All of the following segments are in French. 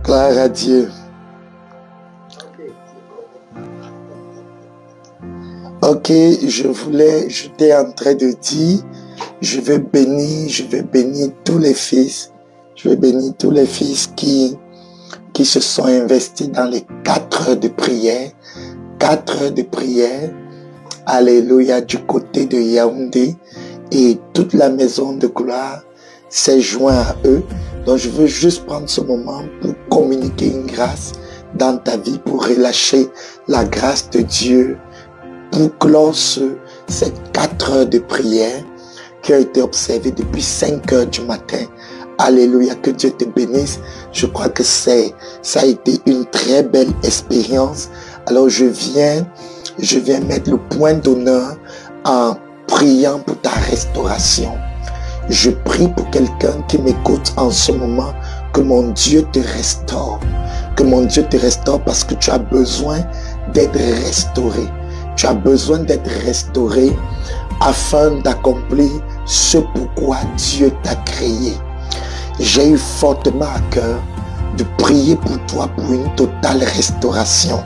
Gloire à Dieu. Ok, j'étais en train de dire, je vais bénir tous les fils. Je vais bénir tous les fils qui se sont investis dans les 4 heures de prière. 4 heures de prière. Alléluia, du côté de Yaoundé. Et toute la maison de gloire s'est joint à eux. Donc je veux juste prendre ce moment pour communiquer une grâce dans ta vie, pour relâcher la grâce de Dieu, pour clore ces 4 heures de prière qui ont été observées depuis 5 heures du matin. Alléluia, que Dieu te bénisse. Je crois que ça a été une très belle expérience. Alors je viens mettre le point d'honneur en priant pour ta restauration. Je prie pour quelqu'un qui m'écoute en ce moment, que mon Dieu te restaure. Que mon Dieu te restaure parce que tu as besoin d'être restauré. Tu as besoin d'être restauré afin d'accomplir ce pourquoi Dieu t'a créé. J'ai eu fortement à cœur de prier pour toi pour une totale restauration.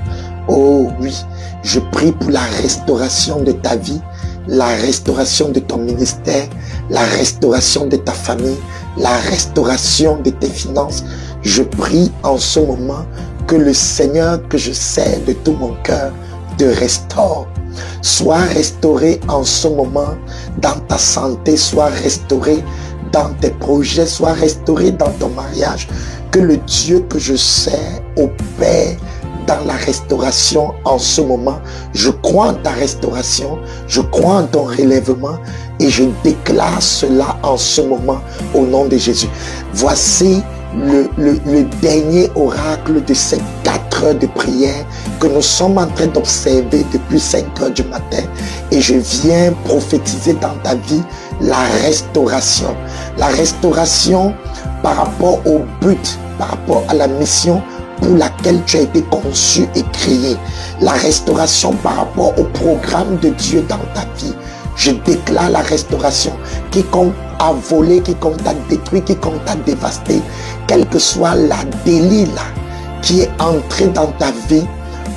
Oh oui, je prie pour la restauration de ta vie, la restauration de ton ministère, la restauration de ta famille, la restauration de tes finances. Je prie en ce moment que le Seigneur, que je sers de tout mon cœur, te restaure. Sois restauré en ce moment dans ta santé, sois restauré dans tes projets, sois restauré dans ton mariage. Que le Dieu que je sers opère dans la restauration en ce moment. Je crois en ta restauration, je crois en ton relèvement et je déclare cela en ce moment au nom de Jésus. Voici le dernier oracle de ces 4 heures de prière que nous sommes en train d'observer depuis 5 heures du matin, et je viens prophétiser dans ta vie la restauration. La restauration par rapport au but, par rapport à la mission pour laquelle tu as été conçu et créé. La restauration par rapport au programme de Dieu dans ta vie. Je déclare la restauration. Quiconque a volé, quiconque t'a détruit, quiconque t'a dévasté, quelle que soit la délit là qui est entrée dans ta vie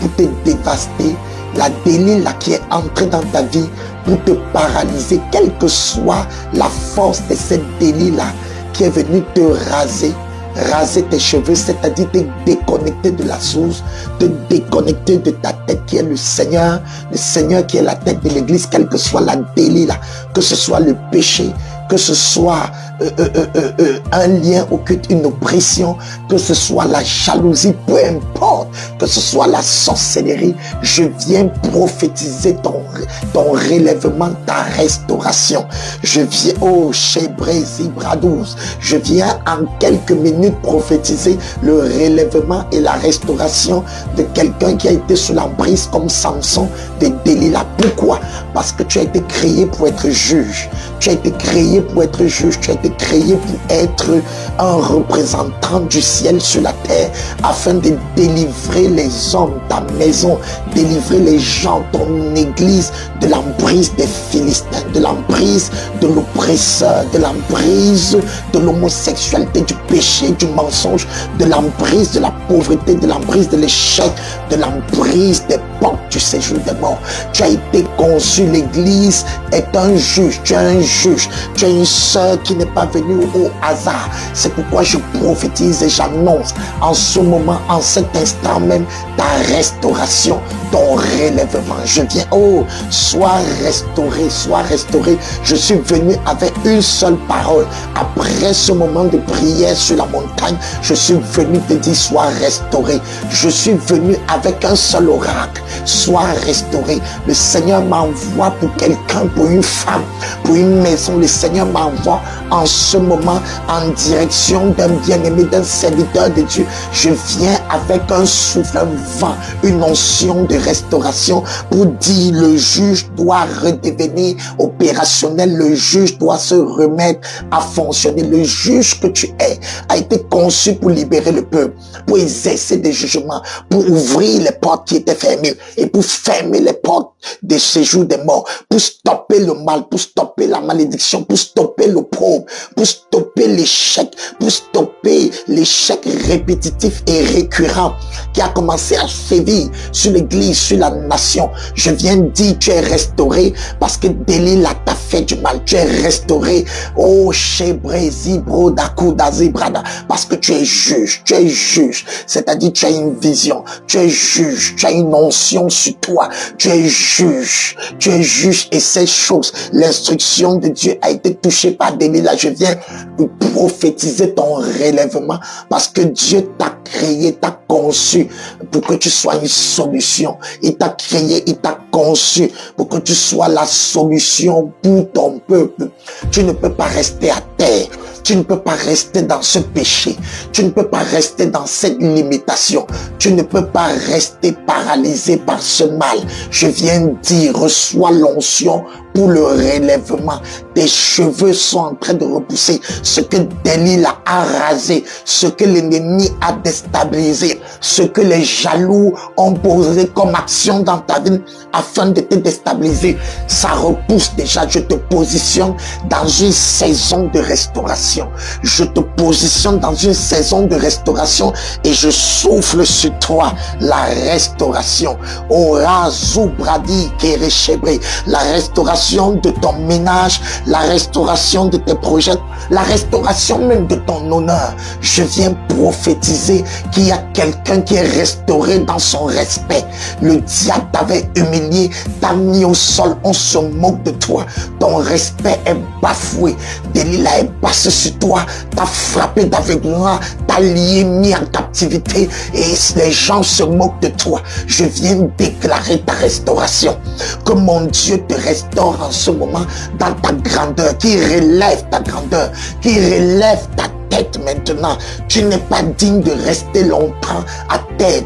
pour te dévaster, la délit là qui est entrée dans ta vie pour te paralyser, quelle que soit la force de cette délit là qui est venue te raser tes cheveux, c'est-à-dire te déconnecter de la source, te déconnecter de ta tête qui est le Seigneur qui est la tête de l'église, quel que soit la délit là, que ce soit le péché, que ce soit un lien occulte, une oppression, que ce soit la jalousie, peu importe, que ce soit la sorcellerie, je viens prophétiser ton relèvement, ta restauration. Je viens, oh, chez Brésil Bradous, je viens en quelques minutes prophétiser le relèvement et la restauration de quelqu'un qui a été sous l'emprise comme Samson de Delilah. Pourquoi? Parce que tu as été créé pour être juge. Tu as été créé pour être juge. Tu as été créé pour être un représentant du ciel sur la terre afin de délivrer les hommes, ta maison, délivrer les gens, ton église de l'emprise des Philistins, de l'emprise de l'oppresseur, de l'emprise de l'homosexualité, du péché, du mensonge, de l'emprise de la pauvreté, de l'emprise de l'échec, de l'emprise des portes du séjour des morts. Tu as été conçu, l'église est un juge, tu es un juge, tu es une sœur qui n'est pas venue au hasard. C'est pourquoi je prophétise et j'annonce en ce moment, en cet instant même, ta restauration, ton relèvement. Je viens, oh, sois restauré, sois restauré. Je suis venu avec une seule parole. Après ce moment de prière sur la montagne, je suis venu te dire, sois restauré. Je suis venu avec un seul oracle, sois restauré. Le Seigneur m'envoie pour quelqu'un, pour une femme, pour une maison. Le Seigneur m'envoie en ce moment en direction d'un bien-aimé, d'un serviteur de Dieu. Je viens avec un souffle, un vent, une onction de restauration pour dire le juge doit redevenir opérationnel, le juge doit se remettre à fonctionner. Le juge que tu es a été conçu pour libérer le peuple, pour exercer des jugements, pour ouvrir les portes qui étaient fermées et pour fermer les portes des séjours des morts, pour stopper le mal, pour stopper la malédiction, pour stopper l'opprobre, pour stopper l'échec, pour stopper l'échec répétitif et récurrent qui a commencé à sévir sur l'église, sur la nation. Je viens de dire, tu es restauré parce que Delilah t'a fait du mal. Tu es restauré, oh Shebrezi Brodakudazi Brada, parce que tu es juge, c'est-à-dire tu as une vision, tu es juge, tu as une onction sur toi, tu es juge et ces choses, l'instruction de Dieu a été touchée par Delilah. Je viens prophétiser ton relèvement parce que Dieu t'a créé, t'a conçu pour que tu sois une solution. Il t'a créé, il t'a conçu pour que tu sois la solution pour ton peuple. Tu ne peux pas rester à terre. Tu ne peux pas rester dans ce péché. Tu ne peux pas rester dans cette limitation. Tu ne peux pas rester paralysé par ce mal. Je viens de dire, reçois l'onction pour le relèvement. Tes cheveux sont en train de repousser. Ce que Delilah a rasé, ce que l'ennemi a déstabilisé, ce que les jaloux ont posé comme action dans ta vie afin de te déstabiliser, ça repousse déjà. Je te positionne dans une saison de restauration. Je te positionne dans une saison de restauration et je souffle sur toi la restauration. Ora Zubradi Kerechebre, la restauration de ton ménage, la restauration de tes projets, la restauration même de ton honneur. Je viens prophétiser qu'il y a quelqu'un qui est restauré dans son respect. Le diable t'avait humilié, t'a mis au sol, on se moque de toi. Ton respect est bafoué. Delilah est passée sur toi, t'a frappé d'aveuglement, t'a lié, mis en captivité et les gens se moquent de toi. Je viens déclarer ta restauration. Que mon Dieu te restaure en ce moment dans ta grandeur, qui relève ta grandeur, qui relève ta tête maintenant. Tu n'es pas digne de rester longtemps à terre.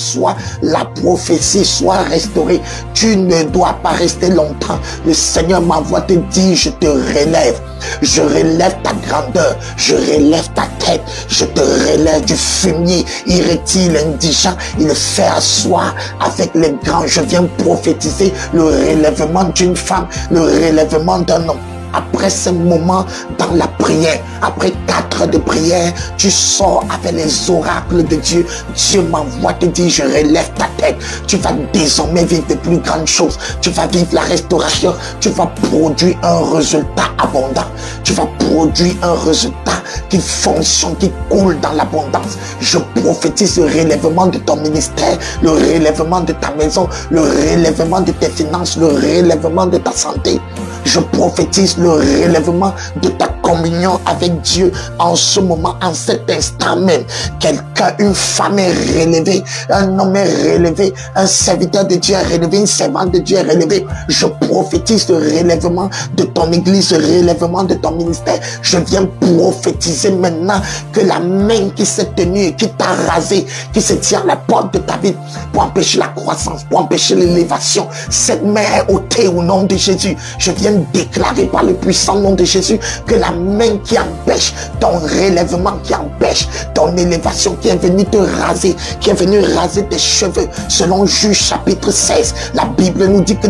Soit la prophétie soit restaurée. Tu ne dois pas rester longtemps. Le Seigneur m'envoie te dire, je te relève. Je relève ta grandeur. Je relève ta tête. Je te relève du fumier. Il retire l'indigent. Il le fait asseoir avec les grands. Je viens prophétiser le relèvement d'une femme, le relèvement d'un homme. Après ce moment dans la prière, après 4 heures de prière, tu sors avec les oracles de Dieu. Dieu m'envoie te dire, je relève ta tête. Tu vas désormais vivre de plus grandes choses. Tu vas vivre la restauration. Tu vas produire un résultat abondant. Tu vas produire un résultat qui fonctionne, qui coule dans l'abondance. Je prophétise le relèvement de ton ministère, le relèvement de ta maison, le relèvement de tes finances, le relèvement de ta santé. Je prophétise le relèvement de ta communion avec Dieu en ce moment, en cet instant même. Quelqu'un, une femme est relevée, un homme est relevé, un serviteur de Dieu est relevé, une servante de Dieu est relevée. Je prophétise le relèvement de ton église, le relèvement de ton ministère. Je viens prophétiser maintenant que la main qui s'est tenue et qui t'a rasé, qui se tient à la porte de ta vie pour empêcher la croissance, pour empêcher l'élévation, cette main est ôtée au nom de Jésus. Je viens déclarer par le puissant nom de Jésus que la main qui empêche ton relèvement, qui empêche ton élévation, qui est venue te raser, qui est venue raser tes cheveux, selon Juge chapitre 16, la Bible nous dit que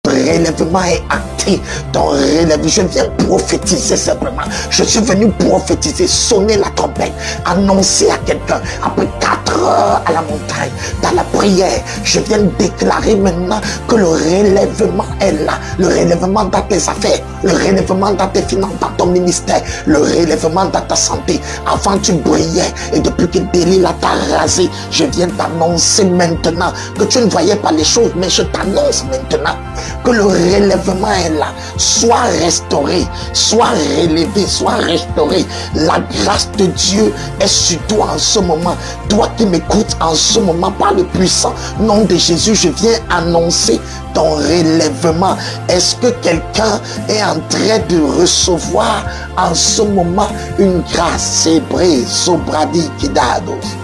relèvement est acté, ton relèvement. Je viens prophétiser simplement. Je suis venu prophétiser, sonner la trompette, annoncer à quelqu'un, après 4 heures à la montagne, dans la prière, je viens déclarer maintenant que le relèvement est là. Le relèvement dans tes affaires, le relèvement dans tes finances, dans ton ministère, le relèvement dans ta santé. Avant tu brillais et depuis que Delilah t'a rasé, je viens t'annoncer maintenant que tu ne voyais pas les choses, mais je t'annonce maintenant que le relèvement est là. Sois restauré, sois relevé, sois restauré. La grâce de Dieu est sur toi en ce moment. Toi qui m'écoutes en ce moment par le puissant nom de Jésus, je viens annoncer ton relèvement. Est-ce que quelqu'un est en train de recevoir en ce moment une grâce? Sébré, sobradi, kidados.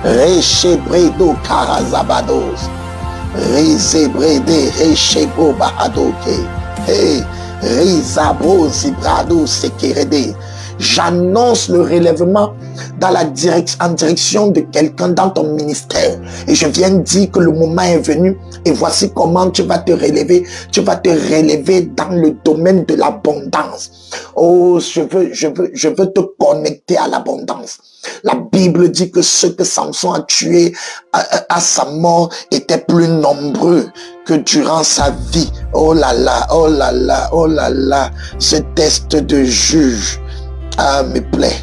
Rechebredo, karazabados. Rizebrede, rechebo, bahadoke. Hey, rizabro, zibrado, sekerede. J'annonce le relèvement en direction de quelqu'un dans ton ministère. Et je viens de dire que le moment est venu. Et voici comment tu vas te relever. Tu vas te relever dans le domaine de l'abondance. Oh, je veux te connecter à l'abondance. La Bible dit que ceux que Samson a tués à sa mort étaient plus nombreux que durant sa vie. Oh là là, oh là là, oh là là. Ce test de juge me plaît.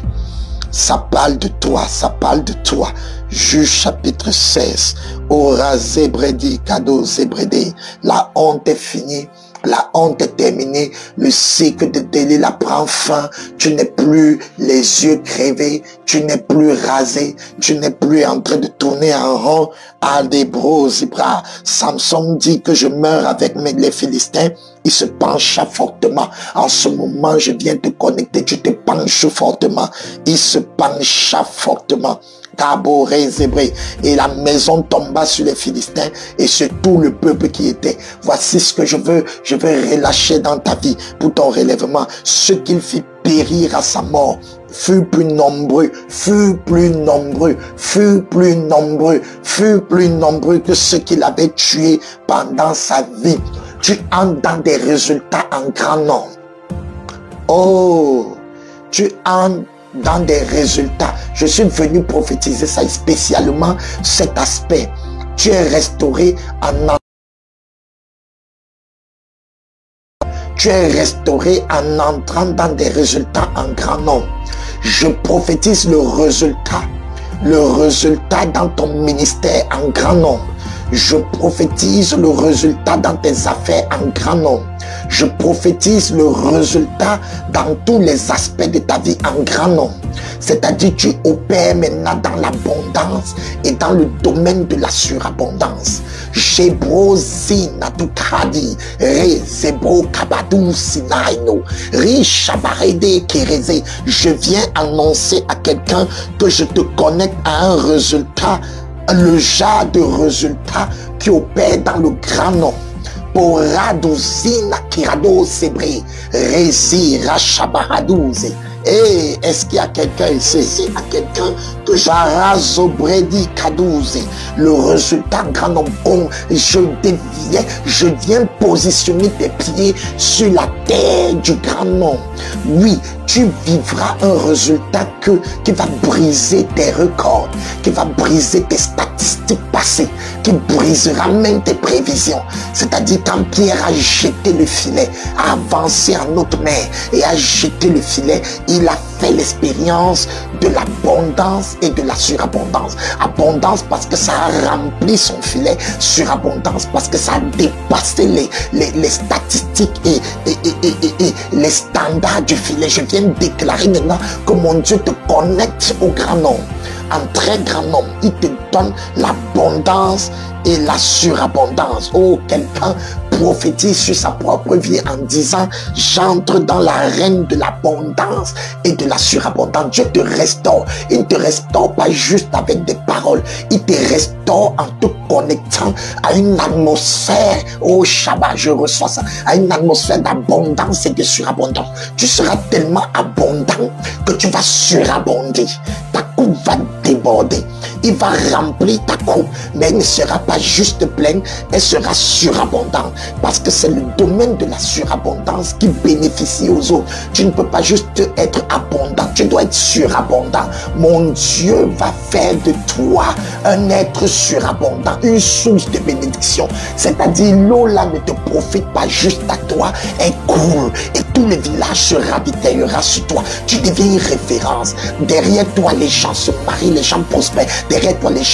Ça parle de toi, ça parle de toi. Juge chapitre 16. Ora zebredi, kado zebredi. La honte est finie. La honte est terminée, le cycle de Delilah prend fin, tu n'es plus les yeux crevés, tu n'es plus rasé, tu n'es plus en train de tourner en rond à des bras. Samson dit que je meurs avec les Philistins, il se pencha fortement. En ce moment, je viens te connecter, tu te penches fortement. Il se pencha fortement. Et la maison tomba sur les Philistins et sur tout le peuple qui était. Voici ce que je veux relâcher dans ta vie pour ton relèvement. Ce qu'il fit périr à sa mort fut plus nombreux, fut plus nombreux que ceux qu'il avait tués pendant sa vie. Tu entres dans des résultats en grand nombre. Oh, tu entres dans des résultats. Je suis venu prophétiser ça spécialement, cet aspect. Tu es restauré en entrant dans des résultats en grand nombre. Je prophétise le résultat dans ton ministère en grand nombre. Je prophétise le résultat dans tes affaires en grand nombre. Je prophétise le résultat dans tous les aspects de ta vie en grand nombre. C'est-à-dire tu opères maintenant dans l'abondance et dans le domaine de la surabondance. Jebro zina tukadi re zebro kabadou sinaino ri shabarede kereze. Je viens annoncer à quelqu'un que je te connecte à un résultat, le genre de résultat qui opère dans le grand nombre. Pour raduzina kirado sebre rezi rachabaradouze. Et est-ce qu'il y a quelqu'un ici? Il y a quelqu'un que j'arazobredi kadouze. Le résultat grand nombre. Je viens positionner tes pieds sur la terre du grand nombre. Oui, tu vivras un résultat qui va briser tes records, qui va briser tes statistiques passées, qui brisera même tes prévisions. C'est-à-dire quand Pierre a jeté le filet, a avancé en haute mer et a jeté le filet, il a fait l'expérience de l'abondance et de la surabondance. Abondance parce que ça a rempli son filet, surabondance parce que ça a dépassé les statistiques et les standards du filet. Je viens de déclarer maintenant que mon Dieu te connecte au grand nombre, en très grand nombre. Il te donne l'abondance et la surabondance. Oh, quelqu'un prophétise sur sa propre vie en disant: j'entre dans l'arène de l'abondance et de la surabondance. Dieu te restaure. Il ne te restaure pas juste avec des paroles. Il te restaure en te connectant à une atmosphère. Oh Shabbat, je reçois ça. À une atmosphère d'abondance et de surabondance. Tu seras tellement abondant que tu vas surabonder. Ta coupe va déborder. Il va remplir ta coupe, mais elle ne sera pas juste pleine, elle sera surabondante. Parce que c'est le domaine de la surabondance qui bénéficie aux autres. Tu ne peux pas juste être abondant, tu dois être surabondant. Mon Dieu va faire de toi un être surabondant, une source de bénédiction. C'est-à-dire l'eau là ne te profite pas juste à toi, elle coule et tous les villages l'entourage se ravitaillera sur toi. Tu deviens une référence. Derrière toi, les gens se marient, les gens prospèrent. Derrière toi, les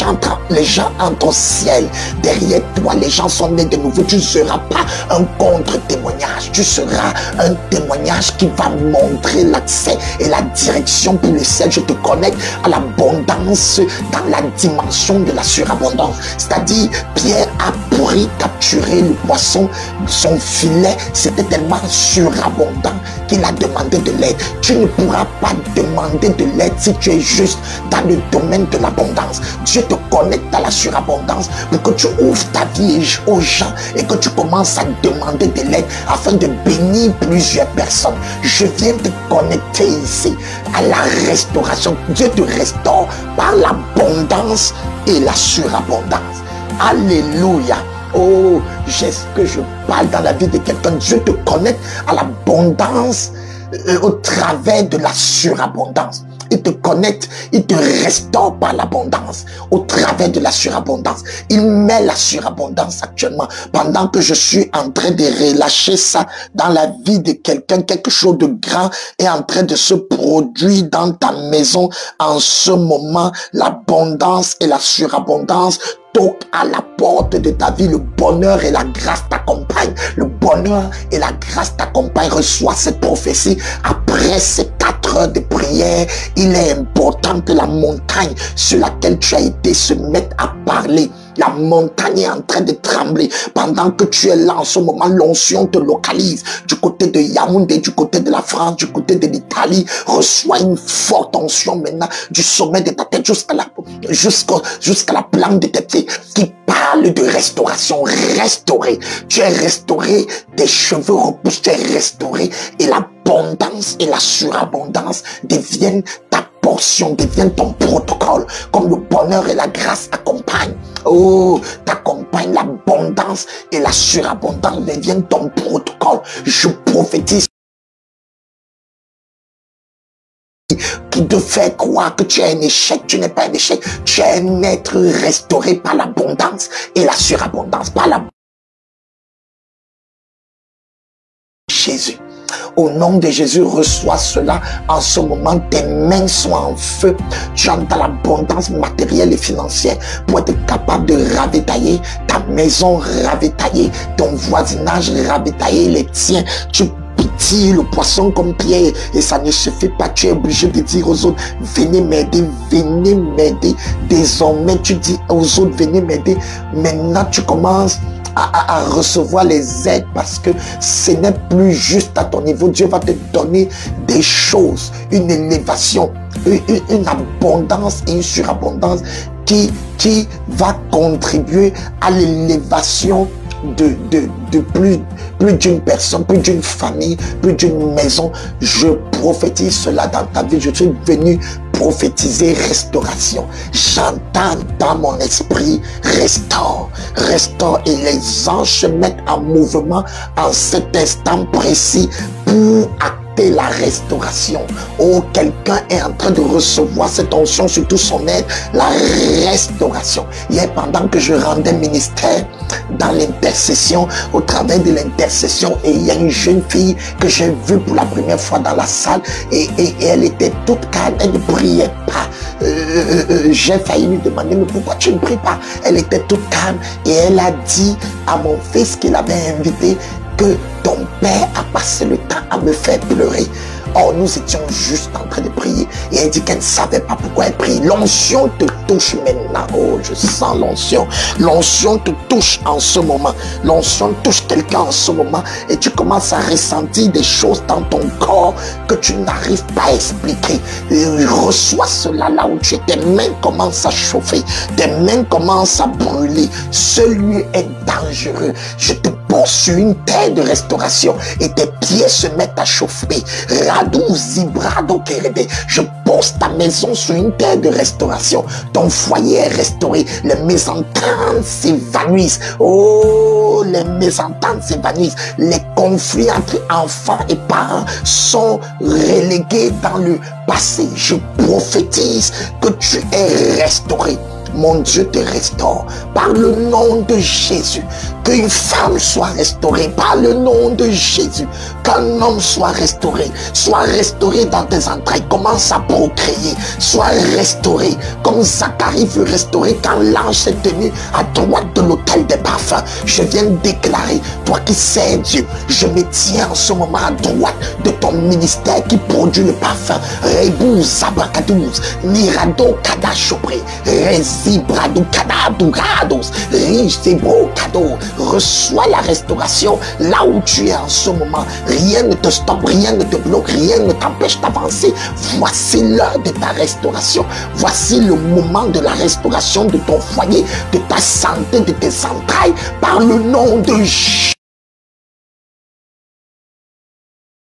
gens entrent au ciel. Derrière toi, les gens sont nés de nouveau. Tu ne seras pas un contre-témoignage. Tu seras un témoignage qui va montrer l'accès et la direction pour le ciel. Je te connecte à l'abondance dans la dimension de la surabondance. C'est-à-dire, Pierre a pris, capturé le poisson, son filet, c'était tellement surabondant qu'il a demandé de l'aide. Tu ne pourras pas demander de l'aide si tu es juste dans le domaine de l'abondance. Dieu te connecte à la surabondance pour que tu ouvres ta vie aux gens et que tu commences à demander de l'aide afin de bénir plusieurs personnes. Je viens te connecter ici à la restauration. Dieu te restaure par l'abondance et la surabondance. Alléluia. Oh, j'espère que je parle dans la vie de quelqu'un. Dieu te connecte à l'abondance au travers de la surabondance. Il te connecte, il te restaure par l'abondance au travers de la surabondance. Il met la surabondance actuellement pendant que je suis en train de relâcher ça dans la vie de quelqu'un. Quelque chose de grand est en train de se produire dans ta maison en ce moment. L'abondance et la surabondance toque à la porte de ta vie. Le bonheur et la grâce t'accompagnent. Le bonheur et la grâce t'accompagnent. Reçois cette prophétie. Après ces 4 heures de prière, il est important que la montagne sur laquelle tu as été se mette à parler. La montagne est en train de trembler. Pendant que tu es là en ce moment, l'onction te localise. Du côté de Yaoundé, du côté de la France, du côté de l'Italie, reçois une forte onction maintenant du sommet de ta tête jusqu'à la plante de tes pieds qui parle de restauration. Restauré. Tu es restauré, tes cheveux repoussent, tu es restauré et l'abondance et la surabondance deviennent ta portion, deviennent ton protocole, comme le bonheur et la grâce accompagnent. Oh, t'accompagne l'abondance et la surabondance deviennent ton protocole. Je prophétise qui te fait croire que tu es un échec. Tu n'es pas un échec. Tu es un être restauré par l'abondance et la surabondance, par la Jésus. Au nom de Jésus, reçois cela en ce moment. Tes mains sont en feu. Tu as dans l'abondance matérielle et financière pour être capable de ravitailler ta maison, ravitailler ton voisinage, ravitailler les tiens. Tu pétilles le poisson comme Pierre et ça ne suffit pas. Tu es obligé de dire aux autres, venez m'aider, venez m'aider. Désormais, tu dis aux autres, venez m'aider. Maintenant, tu commences à recevoir les aides parce que ce n'est plus juste à ton niveau. Dieu va te donner des choses, une élévation, une abondance et une surabondance qui va contribuer à l'élévation de plus d'une personne, plus d'une famille, plus d'une maison. Je prophétise cela dans ta vie. Je suis venu prophétiser restauration. J'entends dans mon esprit restaure, restaure, et les anges se mettent en mouvement en cet instant précis pour acter la restauration. Oh, quelqu'un est en train de recevoir cette onction sur tout son être, la restauration. Hier, pendant que je rendais ministère dans l'intercession, au travers de l'intercession, et il y a une jeune fille que j'ai vue pour la première fois dans la salle et elle était toute calme, elle ne priait pas. J'ai failli lui demander, mais pourquoi tu ne pries pas? Elle était toute calme et elle a dit à mon fils qu'il avait invité que ton père a passé le temps à me faire pleurer. Or, nous étions juste en train de prier. Et elle dit qu'elle ne savait pas pourquoi elle prie. L'onction te touche maintenant. Oh, je sens l'onction. L'onction te touche en ce moment. L'onction touche quelqu'un en ce moment. Et tu commences à ressentir des choses dans ton corps que tu n'arrives pas à expliquer. Et reçois cela là où tu es. Tes mains commencent à chauffer. Tes mains commencent à brûler. Ce lieu est dangereux. Je te pose sur une terre de restauration et tes pieds se mettent à chauffer. Je pose ta maison sur une terre de restauration. Ton foyer est restauré. Les mésententes s'évanouissent. Oh, les mésententes s'évanouissent. Les conflits entre enfants et parents sont relégués dans le passé. Je prophétise que tu es restauré. mon Dieu te restaure. Par le nom de Jésus, qu'une femme soit restaurée. Par le nom de Jésus, qu'un homme soit restauré dans tes entrailles. Commence à procréer, sois restauré comme Zacharie fut restauré quand l'ange s'est tenu à droite de l'autel des parfums. Je viens déclarer, toi qui sais Dieu, je me tiens en ce moment à droite de ton ministère qui produit le parfum. Rebou Zabrakadouz, Nirado Kadashopre, Rezi Bradou Kadadurados, Rizebro Kado. Reçois la restauration là où tu es en ce moment. Rien ne te stoppe, rien ne te bloque, rien ne t'empêche d'avancer. Voici l'heure de ta restauration. Voici le moment de la restauration de ton foyer, de ta santé, de tes entrailles, par le nom de Jésus.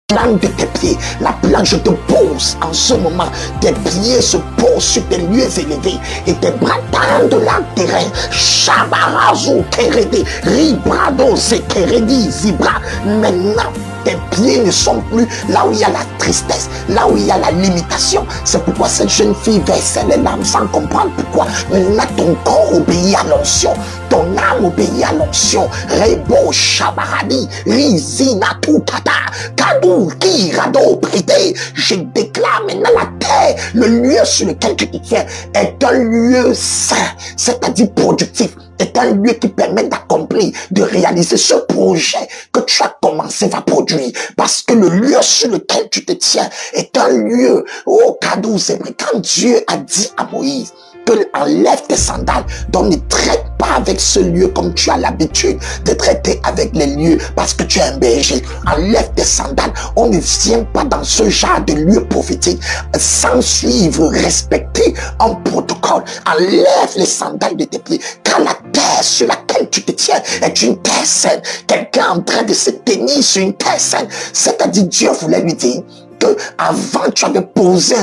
Plante de tes pieds, la plante, je te pose en ce moment. Tes pieds se posent sur tes lieux élevés et tes bras tendent la terrain. Shabarazo Kerede, Ribrado Sekeredi Zibra. Maintenant, tes pieds ne sont plus là où il y a la tristesse, là où il y a la limitation. C'est pourquoi cette jeune fille versait les larmes sans comprendre pourquoi. Maintenant, ton corps obéit à l'onction, ton âme obéit à l'onction. Rebo Shabaradi, Rizina Tukata, Kadou Kirado Prité. Je déclare maintenant la terre, le lieu sur lequel tu te tiens, est un lieu saint, c'est-à-dire productif. Est un lieu qui permet d'accomplir, de réaliser ce projet que tu as commencé à produire. Parce que le lieu sur lequel tu te tiens est un lieu, oh cadeau, c'est vrai, quand Dieu a dit à Moïse que enlève tes sandales, donc ne traite pas avec ce lieu comme tu as l'habitude de traiter avec les lieux parce que tu es un berger. Enlève tes sandales. On ne vient pas dans ce genre de lieu prophétique sans suivre, respecter un protocole. Enlève les sandales de tes pieds, car la terre sur laquelle tu te tiens est une terre saine. Quelqu'un en train de se tenir sur une terre saine, c'est-à-dire Dieu voulait lui dire que avant tu avais posé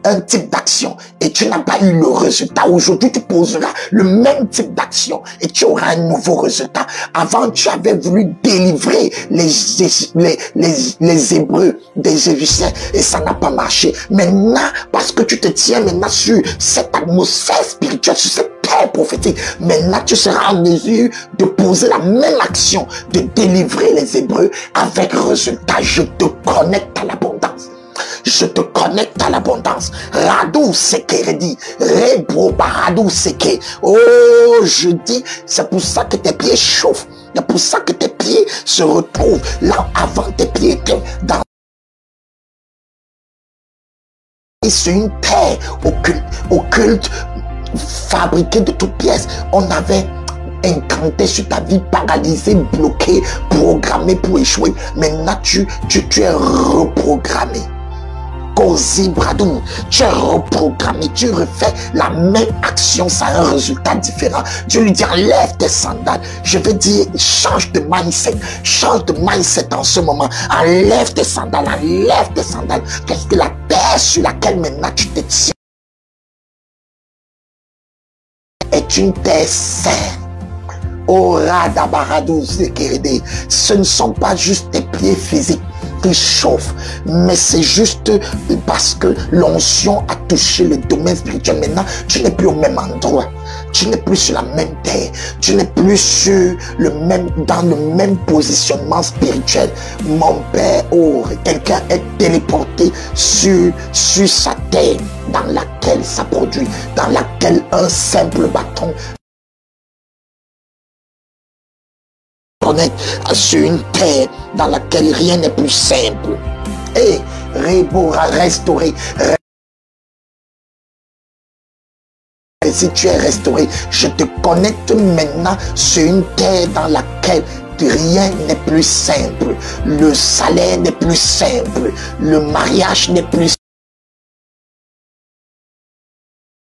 un type d'action et tu n'as pas eu le résultat. Aujourd'hui tu poseras le même type d'action et tu auras un nouveau résultat. Avant tu avais voulu délivrer les Hébreux des Égyptiens et ça n'a pas marché. Maintenant, parce que tu te tiens maintenant sur cette atmosphère spirituelle, sur cette terre prophétique, maintenant tu seras en mesure de poser la même action, de délivrer les Hébreux avec résultat. Je te connecte à l'abondance. Je te connecte à l'abondance. Radou Sekeredi, Rebro Baradou Seke. Oh, je dis, c'est pour ça que tes pieds chauffent. C'est pour ça que tes pieds se retrouvent là avant tes pieds étaient dans sur une terre occulte, fabriquée de toutes pièces. On avait incanté sur ta vie, paralysé, bloqué, programmé pour échouer. Maintenant, tu es reprogrammé. Kozi Bradou, tu es reprogrammé, tu refais la même action, ça a un résultat différent. Dieu lui dit, enlève tes sandales. Je veux dire, change de mindset en ce moment. Enlève tes sandales, parce que la terre sur laquelle maintenant tu te tiens est une terre sainte. Ce ne sont pas juste tes pieds physiques qui chauffent, mais c'est juste parce que l'onction a touché le domaine spirituel. Maintenant, tu n'es plus au même endroit. Tu n'es plus sur la même terre. Tu n'es plus dans le même positionnement spirituel. Mon Père, oh, quelqu'un est téléporté sur sa terre dans laquelle ça produit, dans laquelle un simple bâton sur une terre dans laquelle rien n'est plus simple. Et Rebora restauré. Et si tu es restauré, je te connecte maintenant sur une terre dans laquelle rien n'est plus simple. Le salaire n'est plus simple. Le mariage n'est plus simple.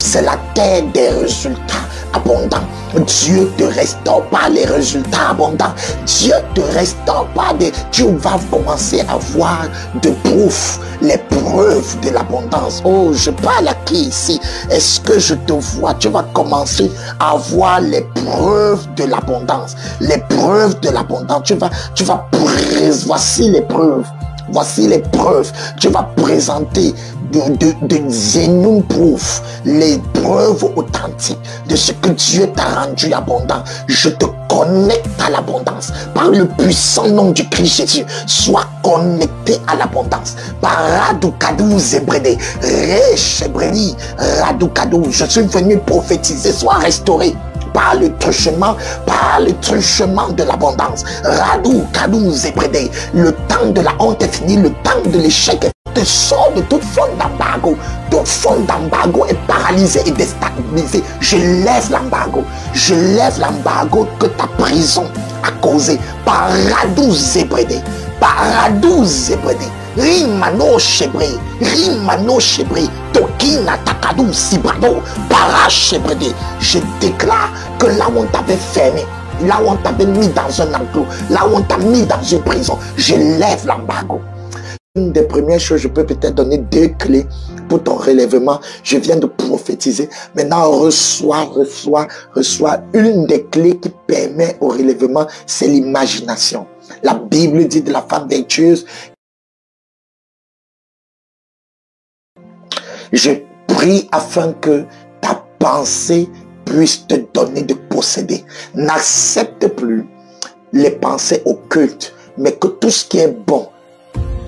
C'est la terre des résultats abondants. Dieu te restaure par les résultats abondants. Dieu te restaure par tu vas commencer à voir de proof, les preuves de l'abondance. Oh, je parle à qui ici? Est-ce que je te vois? Tu vas commencer à voir les preuves de l'abondance. Les preuves de l'abondance. Tu vas voici les preuves. Voici les preuves. Tu vas présenter de genuine proof, les preuves authentiques de ce que Dieu t'a rendu abondant. Je te connecte à l'abondance. Par le puissant nom du Christ Jésus, sois connecté à l'abondance. Par Radoukadou Zébrede, Réchebreli, Radoukadou, je suis venu prophétiser, sois restauré. Par le truchement de l'abondance. Radou, Kadou, Zébrede. Le temps de la honte est fini, le temps de l'échec est te sort de toute forme d'embargo. Toute forme d'embargo est paralysée et déstabilisée. Je lève l'embargo. Je lève l'embargo que ta prison a causé. Par Radou Zébrede. Par Radou Zébrede. Rimano Chebré. Rimano Chebré. Tokina Takadou Sibrado. Para Chebrede. Je déclare que là où on t'avait fermé, là où on t'avait mis dans un enclos, là où on t'a mis dans une prison, je lève l'embargo. Une des premières choses, je peux peut-être donner 2 clés pour ton relèvement. Je viens de prophétiser. Maintenant, reçois une des clés qui permet au relèvement, c'est l'imagination. La Bible dit de la femme vertueuse, je prie afin que ta pensée puisse te donner de posséder. N'accepte plus les pensées occultes, mais que tout ce qui est bon,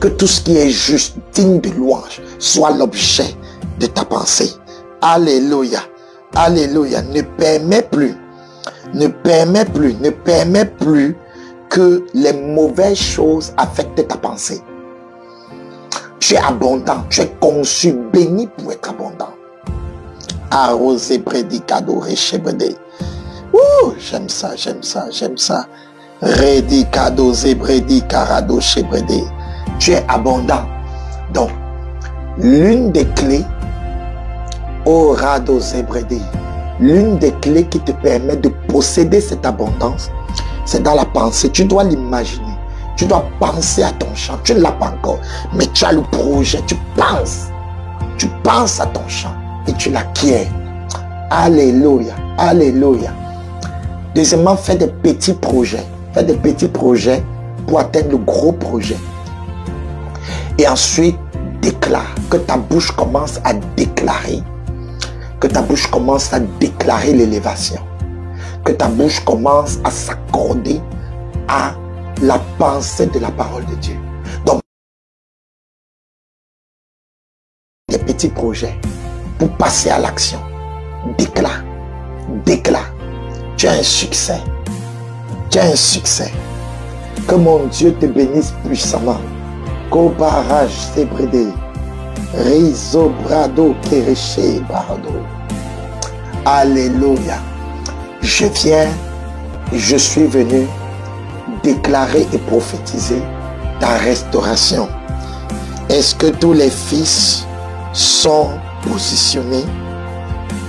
que tout ce qui est juste, digne de louange, soit l'objet de ta pensée. Alléluia. Alléluia. Ne permets plus que les mauvaises choses affectent ta pensée. Tu es abondant, tu es conçu, béni pour être abondant. Arrosé, prédicado, réchébredé. Ouh, j'aime ça. Rédicado, zébrédi, carado, chébredé. Tu es abondant. Donc, l'une des clés, orado, zébrédi, l'une des clés qui te permet de posséder cette abondance, c'est dans la pensée. Tu dois l'imaginer. Tu dois penser à ton champ. Tu ne l'as pas encore, mais tu as le projet. Tu penses à ton champ et tu l'acquiers. Alléluia. Alléluia. Deuxièmement, fais des petits projets. Fais des petits projets pour atteindre le gros projet. Et ensuite, déclare. Que ta bouche commence à déclarer. Que ta bouche commence à déclarer l'élévation. Que ta bouche commence à s'accorder à la pensée de la parole de Dieu. Donc, des petits projets pour passer à l'action. Déclare. Déclare. Tu as un succès. Tu as un succès. Que mon Dieu te bénisse puissamment. Kobaraj Zébrede. Rizo Brado Kereche Bardo. Alléluia. Je suis venu déclarer et prophétiser ta restauration. Est-ce que tous les fils sont positionnés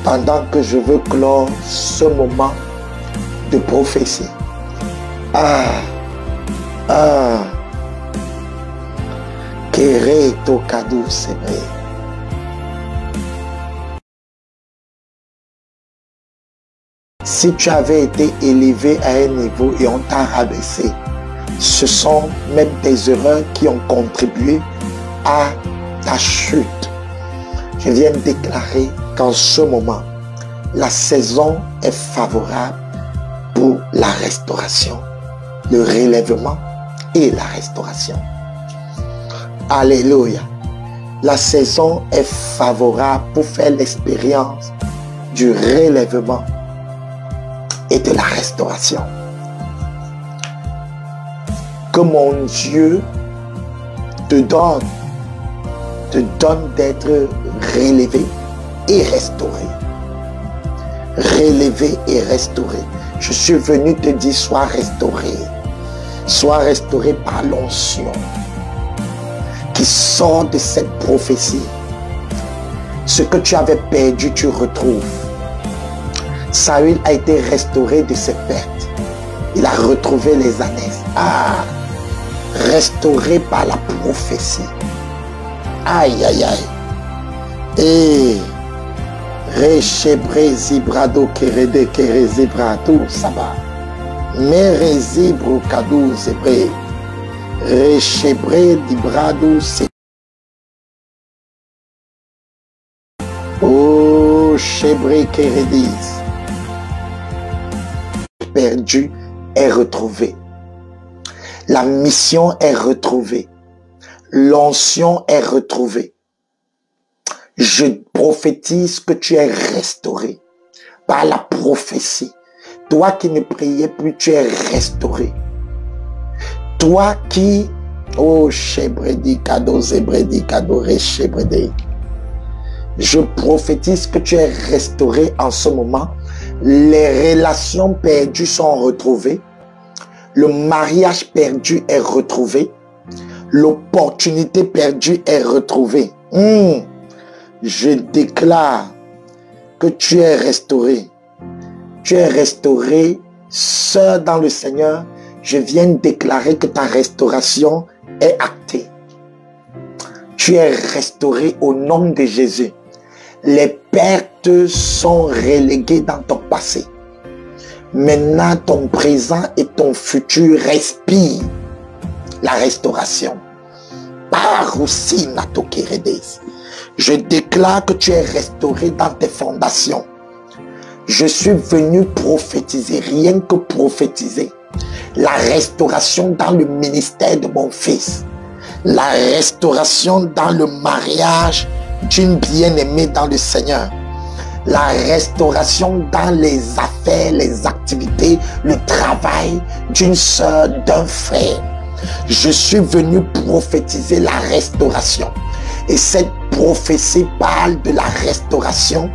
pendant que je veux clore ce moment de prophétie? Kere Tokadou Sebre. Si tu avais été élevé à un niveau et on t'a rabaissé, ce sont même des erreurs qui ont contribué à ta chute. Je viens de déclarer qu'en ce moment, la saison est favorable pour la restauration, le relèvement et la restauration. Alléluia. La saison est favorable pour faire l'expérience du relèvement et de la restauration. Que mon Dieu te donne d'être relevé et restauré. Relevé et restauré. Je suis venu te dire, sois restauré. Sois restauré par l'onction qui sort de cette prophétie. Ce que tu avais perdu, tu retrouves. Saül a été restauré de ses pertes. Il a retrouvé les années. Restauré par la prophétie. Aïe, aïe, aïe. Et Rechebré zibrado kerede kere zibrado saba. Mere zibro kadou zebré. Rechebré librado Oh, Chébré Kérédis. Perdu est retrouvé. La mission est retrouvée. L'onction est retrouvée. Je prophétise que tu es restauré par la prophétie. Toi qui ne priais plus, tu es restauré. Toi qui... Oh, Chébredi, Kado, Zébredi, Kadoré, Chébredi. Je prophétise que tu es restauré en ce moment. Les relations perdues sont retrouvées. Le mariage perdu est retrouvé. L'opportunité perdue est retrouvée. Je déclare que tu es restauré. Tu es restauré, sœur dans le Seigneur. Je viens déclarer que ta restauration est actée. Tu es restauré au nom de Jésus. Les pertes sont reléguées dans ton passé. Maintenant, ton présent et ton futur respirent la restauration. Par aussi Natokeredes. Je déclare que tu es restauré dans tes fondations. Je suis venu prophétiser, rien que prophétiser. La restauration dans le ministère de mon fils. La restauration dans le mariage d'une bien-aimée dans le Seigneur. La restauration dans les affaires, les activités, le travail d'une sœur, d'un frère. Je suis venu prophétiser la restauration. Et cette prophétie parle de la restauration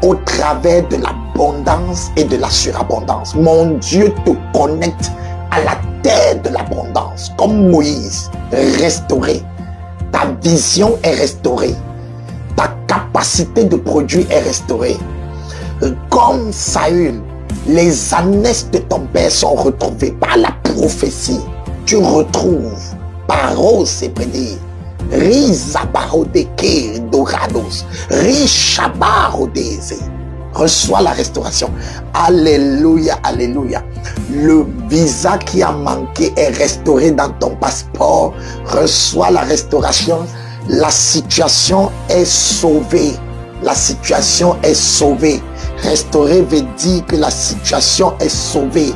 au travers de l'abondance et de la surabondance. Mon Dieu te connecte à la terre de l'abondance, comme Moïse, restauré. Ta vision est restaurée. Ta capacité de produire est restaurée. Comme Saül, les ânesses de ton père sont retrouvées par la prophétie. Tu retrouves Paro Sébredi, Rizabarodeke Dorados, Rishabarodese. Reçois la restauration. Alléluia, alléluia. Le visa qui a manqué est restauré dans ton passeport. Reçois la restauration. La situation est sauvée. La situation est sauvée. Restaurer veut dire que la situation est sauvée.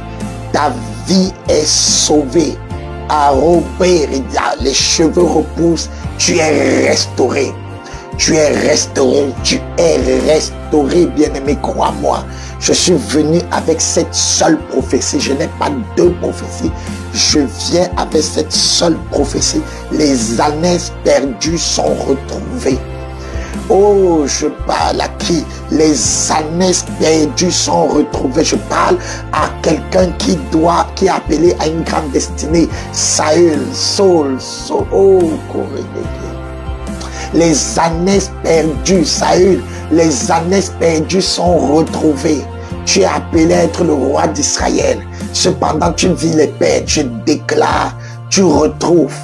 Ta vie est sauvée. Les cheveux repoussent. Tu es restauré. Tu es restauré. Tu es restauré, bien-aimé, crois-moi. Je suis venu avec cette seule prophétie. Je n'ai pas deux prophéties. Je viens avec cette seule prophétie. Les années perdues sont retrouvées. Oh, je parle à qui? Les années perdues sont retrouvées. Je parle à quelqu'un qui est appelé à une grande destinée. Saül, Saul, oh, les années perdues, Saül, les années perdues sont retrouvées. Tu es appelé à être le roi d'Israël. Cependant, tu vis les pertes. Je déclare, tu retrouves.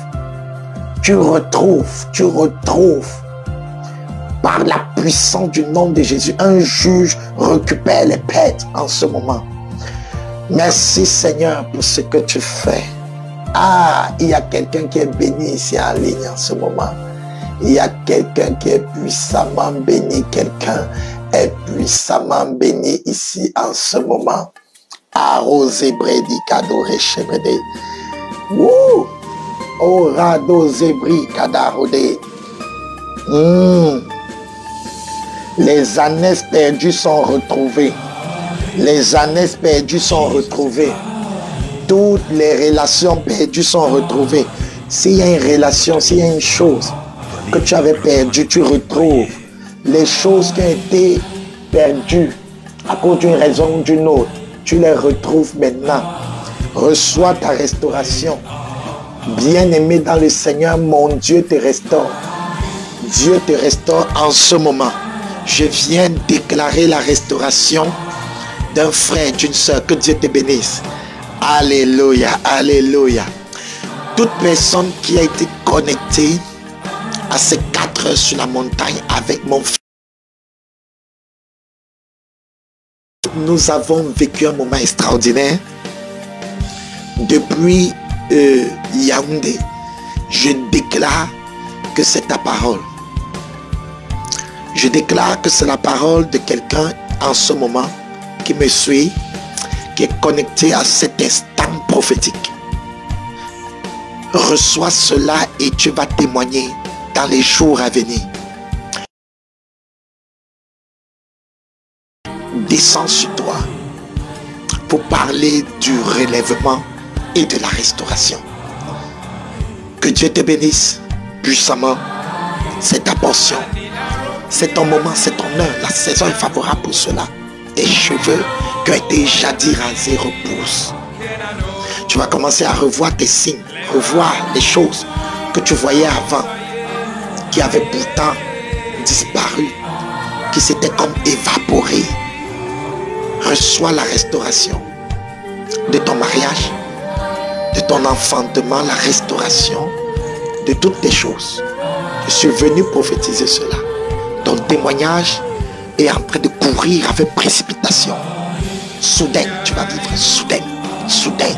Par la puissance du nom de Jésus, un juge récupère les pertes en ce moment. Merci Seigneur pour ce que tu fais. Ah, il y a quelqu'un qui est béni ici en ligne en ce moment. Il y a quelqu'un qui est puissamment béni. Quelqu'un est puissamment béni ici en ce moment. Arrosé bredi kadoré chebrede. Wouh! Orado zebri kadarode. Les années perdues sont retrouvées. Les années perdues sont retrouvées. Toutes les relations perdues sont retrouvées. S'il y a une relation, s'il y a une chose que tu avais perdue, tu retrouves. Les choses qui ont été perdues à cause d'une raison ou d'une autre, tu les retrouves maintenant. Reçois ta restauration. Bien-aimé dans le Seigneur, mon Dieu te restaure. Dieu te restaure en ce moment. Je viens déclarer la restauration d'un frère, d'une soeur. Que Dieu te bénisse. Alléluia, alléluia. Toute personne qui a été connectée à ces 4 heures sur la montagne avec mon fils, nous avons vécu un moment extraordinaire. Depuis Yaoundé, je déclare que c'est ta parole. Je déclare que c'est la parole de quelqu'un en ce moment qui me suit, qui est connecté à cet instant prophétique. Reçois cela et tu vas témoigner dans les jours à venir. Descends sur toi pour parler du relèvement et de la restauration. Que Dieu te bénisse puissamment. C'est ta portion. C'est ton moment, c'est ton heure. La saison est favorable pour cela. Tes cheveux qui ont été jadis rasés repoussent. Tu vas commencer à revoir tes signes, revoir les choses que tu voyais avant, qui avaient pourtant disparu, qui s'étaient comme évaporées. Reçois la restauration de ton mariage, de ton enfantement, la restauration de toutes tes choses. Je suis venu prophétiser cela. Ton témoignage est en train de courir avec précipitation. Soudain, tu vas vivre soudain, soudain,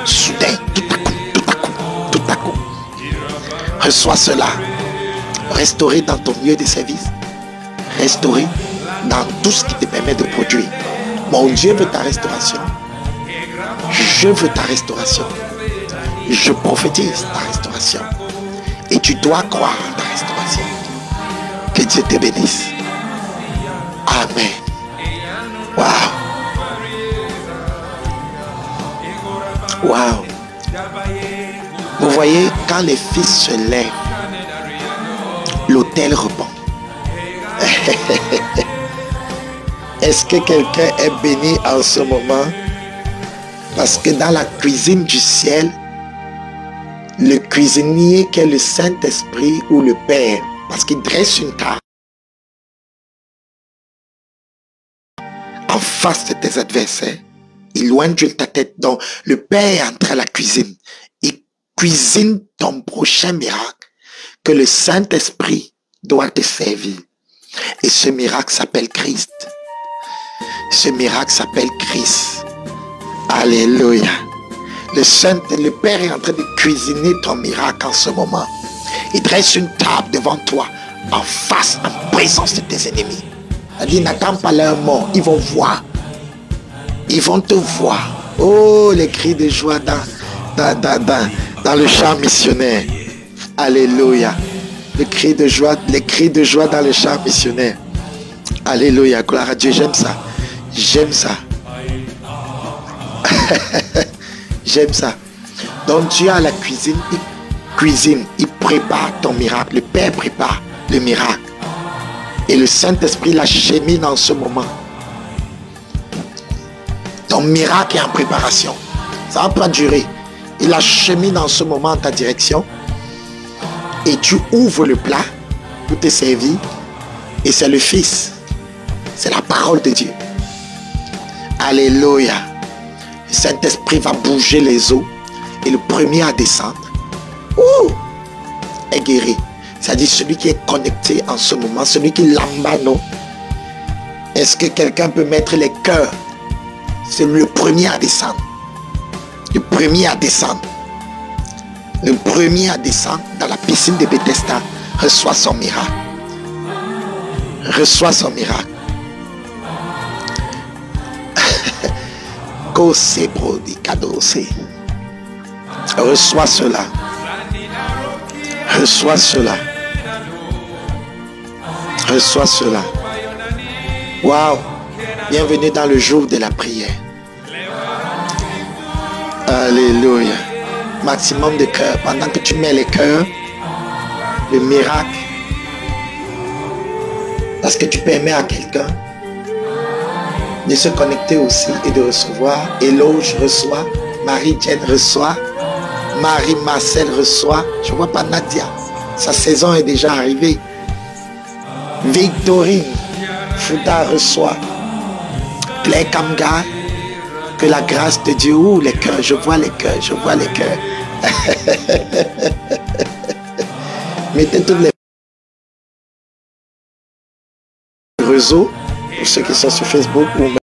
soudain, tout à coup, tout à coup, tout à coup. Reçois cela. Restaurer dans ton lieu de service. Restaurer dans tout ce qui te permet de produire. Mon Dieu veut ta restauration. Je veux ta restauration. Je prophétise ta restauration. Et tu dois croire à ta restauration. Que Dieu te bénisse. Amen. Wow. Wow. Vous voyez, quand les fils se lèvent, l'autel répond. Est-ce que quelqu'un est béni en ce moment? Parce que dans la cuisine du ciel, le cuisinier qui est le Saint-Esprit ou le Père, parce qu'il dresse une table en face de tes adversaires, il loigne d'huile ta tête. Donc, le Père entre à la cuisine. Il cuisine ton prochain miracle que le Saint-Esprit doit te servir. Et ce miracle s'appelle Christ. Ce miracle s'appelle Christ. Alléluia. Le Père est en train de cuisiner ton miracle en ce moment. Il dresse une table devant toi, en face, en présence de tes ennemis. Il dit, n'attends pas leur mort, ils vont voir. Ils vont te voir. Oh, les cris de joie dans le chant missionnaire. Alléluia. Les cris de joie dans le chant missionnaire. Alléluia. Gloire à Dieu. J'aime ça. J'aime ça. J'aime ça. Donc Dieu à la cuisine, il cuisine, il prépare ton miracle. Le Père prépare le miracle. Et le Saint-Esprit l'achemine en ce moment. Ton miracle est en préparation. Ça ne va pas durer. Il achemine en ce moment en ta direction. Et tu ouvres le plat pour te servir. Et c'est le Fils. C'est la parole de Dieu. Alléluia. Le Saint-Esprit va bouger les eaux. Et le premier à descendre est guéri. C'est-à-dire celui qui est connecté en ce moment. Celui qui l'embano. Est-ce que quelqu'un peut mettre les cœurs? C'est le premier à descendre. Le premier à descendre. Le premier à descendre dans la piscine de Bethesda reçoit son miracle. Reçoit son miracle. Reçois cela. Reçois cela. Reçois cela. Waouh! Bienvenue dans le jour de la prière. Alléluia. Maximum de cœurs. Pendant que tu mets les cœurs, le miracle, parce que tu permets à quelqu'un de se connecter aussi et de recevoir. Éloge reçoit, Marie-Jane reçoit, Marie-Marcel reçoit. Je ne vois pas Nadia. Sa saison est déjà arrivée. Victorine Fouda reçoit. Claire Kamga, que la grâce de Dieu ouvre les cœurs. Je vois les cœurs, je vois les cœurs. Mettez toutes les réseaux, pour ceux qui sont sur Facebook ou